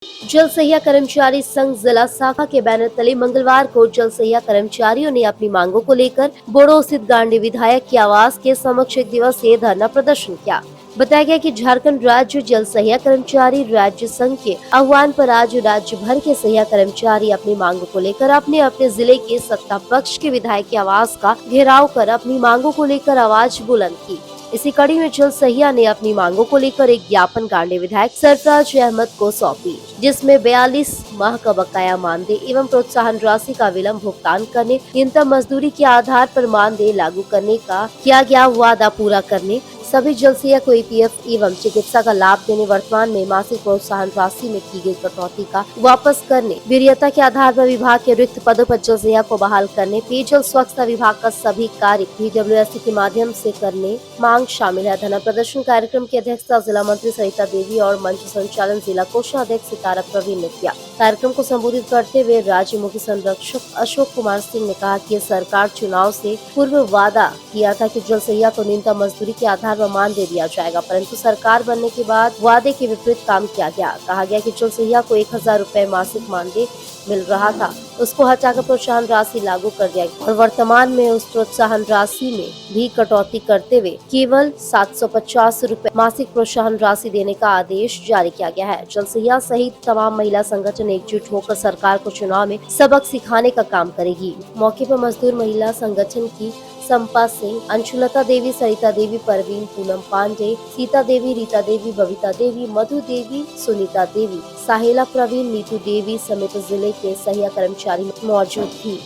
जल सहिया कर्मचारी संघ जिला शाखा के बैनर तले मंगलवार को जल सहिया कर्मचारियों ने अपनी मांगों को लेकर बोड़ो स्थित गांधी विधायक के आवास के समक्ष एक दिवसीय धरना प्रदर्शन किया। बताया गया कि झारखंड राज्य जल सहिया कर्मचारी राज्य संघ के आह्वान पर आज राज्य भर के सहिया कर्मचारी अपनी मांगों को लेकर अपने अपने जिले के सत्ता पक्ष के विधायक के आवास का घेराव कर अपनी मांगों को लेकर आवाज बुलंद की। इसी कड़ी में जल सहिया ने अपनी मांगों को लेकर एक ज्ञापन गांधी विधायक सरफराज अहमद को सौंपी, जिसमें 42 माह का बकाया मानदेय एवं प्रोत्साहन राशि का विलंब भुगतान करने, न्यूनतम मजदूरी के आधार पर मानदेय लागू करने का किया गया वादा पूरा करने, सभी जल सहिया को ईपीएफ एवं चिकित्सा का लाभ देने, वर्तमान में मासिक प्रोत्साहन राशि में की गई कटौती का वापस करने, वरीयता के आधार पर विभाग के रिक्त पदों पर जल सहिया को बहाल करने, पेयजल स्वच्छता विभाग का सभी कार्य PWSC के माध्यम से करने मांग शामिल है। धरना प्रदर्शन कार्यक्रम की अध्यक्षता जिला मंत्री सरिता देवी और मंच संचालन जिला कोषाध्यक्ष सितारा प्रवीण ने किया। कार्यक्रम को संबोधित करते हुए राज्य मुख्य संरक्षक अशोक कुमार सिंह ने कहा कि सरकार चुनाव से पूर्व वादा किया था कि जल सहिया को न्यूनतम मजदूरी के आधार पर मान दे दिया जाएगा, परंतु सरकार बनने के बाद वादे के विपरीत काम किया गया। कहा गया कि जल सहिया को 1000 रुपए मासिक मानदेय मिल रहा था, उसको हटाकर प्रोत्साहन राशि लागू कर दिया गया और वर्तमान में उस प्रोत्साहन राशि में भी कटौती करते हुए केवल 750 रुपए मासिक प्रोत्साहन राशि देने का आदेश जारी किया गया है। जल सहिया सहित तमाम महिला संगठन एकजुट होकर सरकार को चुनाव में सबक सिखाने का काम करेगी। मौके पर मजदूर महिला संगठन की संपा सिंह, अंशुलता देवी, सरिता देवी, परवीन, पूनम पांडे, सीता देवी, रीता देवी, बबीता देवी, मधु देवी, सुनीता देवी, साहिला प्रवीण, नीतू देवी समेत जिले के सहिया कर्मचारी मौजूद थी।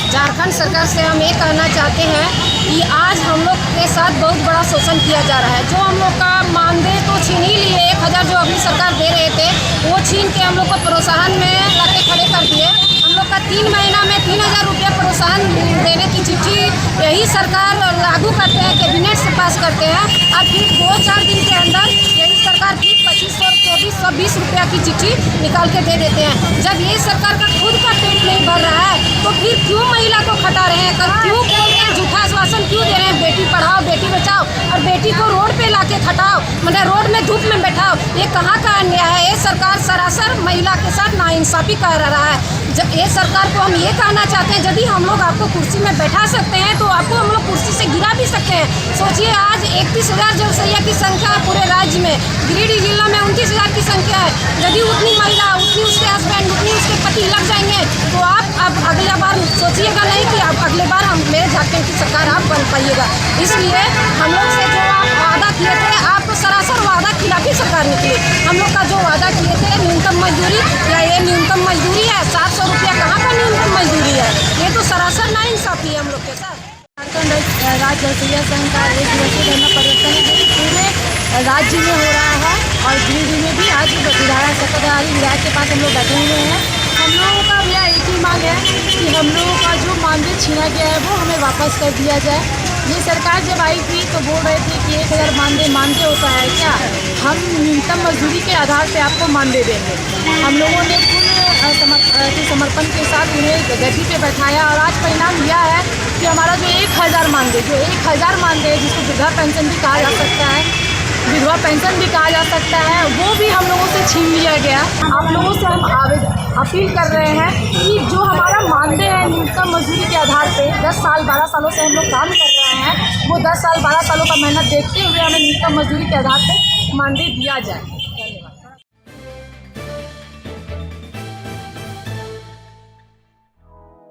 झारखंड सरकार से हम ये कहना चाहते हैं कि आज हम लोग के साथ बहुत बड़ा शोषण किया जा रहा है। जो हम लोग का मानदेय तो छीन ही लिए, 1000 जो अगली सरकार दे रहे थे वो छीन के हम लोग को प्रोत्साहन में लाके खड़े कर दिए। हम लोग का 3 महीना में 3000 रुपया प्रोत्साहन देने की चिट्ठी यही सरकार लागू करते हैं, कैबिनेट से पास करते हैं और फिर 2-4 दिन के अंदर यही सरकार फिर 2500, 2420 रुपया की चिट्ठी निकाल के दे देते हैं। जब ये सरकार का खुद का पेट नहीं भर रहा है तो फिर क्यों महिला को खटा रहे हैं, क्यों बोल रहे हैं, झूठा आश्वासन क्यों दे रहे हैं, बेटी पढ़ाओ बेटी बचाओ और बेटी को रोड पे लाके खटाओ, मतलब रोड में धूप में बैठाओ। ये कहाँ का अन्याय है? ये सरकार सरासर महिला के साथ नाइंसाफी कर रहा है। जब ये सरकार को हम ये कहना चाहते हैं, यदि हम लोग आपको कुर्सी में बैठा सकते हैं तो आपको हम लोग कुर्सी से गिरा भी सकते हैं। सोचिए आज 31,000 जल सहिया की संख्या है पूरे राज्य में, गिरिडीह जिला में 29,000 की संख्या है। यदि उतनी महिला, उतनी उसके हस्बैंड, उतनी उसके पति लग जाएंगे तो आप अब अगला बार सोचिएगा नहीं कि अब अगले बार हम मेरे झारखंड की सरकार आप बन पाइएगा। इसलिए हम लोग से जो आप वादा किए थे, आपको सरासर वादा खिलाफी सरकार निकली। हम लोग का जो वादा किए थे न्यूनतम मजदूरी, या ये न्यूनतम मजदूरी है 700 रुपया, कहाँ का न्यूनतम मजदूरी है? ये तो सरासर नाइंसाफी है हम लोग के साथ। झारखंड राज्य जल सहिया संघ का एक दिवसीय धरना प्रदर्शन पूरे राज्य में हो रहा है और गिरिडीह में भी आज विधायक सत्ताधारी विधायक के पास हम लोग बैठे हुए हैं। हम लोगों का यह एक ही मांग है कि हम लोगों का जो मानदेय छीना गया है वो हमें वापस कर दिया जाए। ये सरकार जब आई थी तो बोल रहे थे कि 1000 मानदेय होता है क्या, हम न्यूनतम मजदूरी के आधार पे आपको मानदेय देंगे। हम लोगों ने पूर्ण समर्पण के साथ उन्हें गद्दी पे बैठाया और आज परिणाम यह है कि हमारा जो 1000 मानदेय जिसको वृद्धा पेंशन भी कहा जा सकता है, विधवा पेंशन भी कहा जा सकता है, वो भी हम लोगों से छीन लिया गया। आप लोगों से हम अपील कर रहे हैं कि जो हमारा मानदेय है न्यूनतम मजदूरी के आधार पे 10 साल 12 सालों से हम लोग काम कर रहे हैं, वो 10 साल 12 सालों का मेहनत देखते हुए हमें न्यूनतम मजदूरी के आधार पे मानदेय दिया जाए।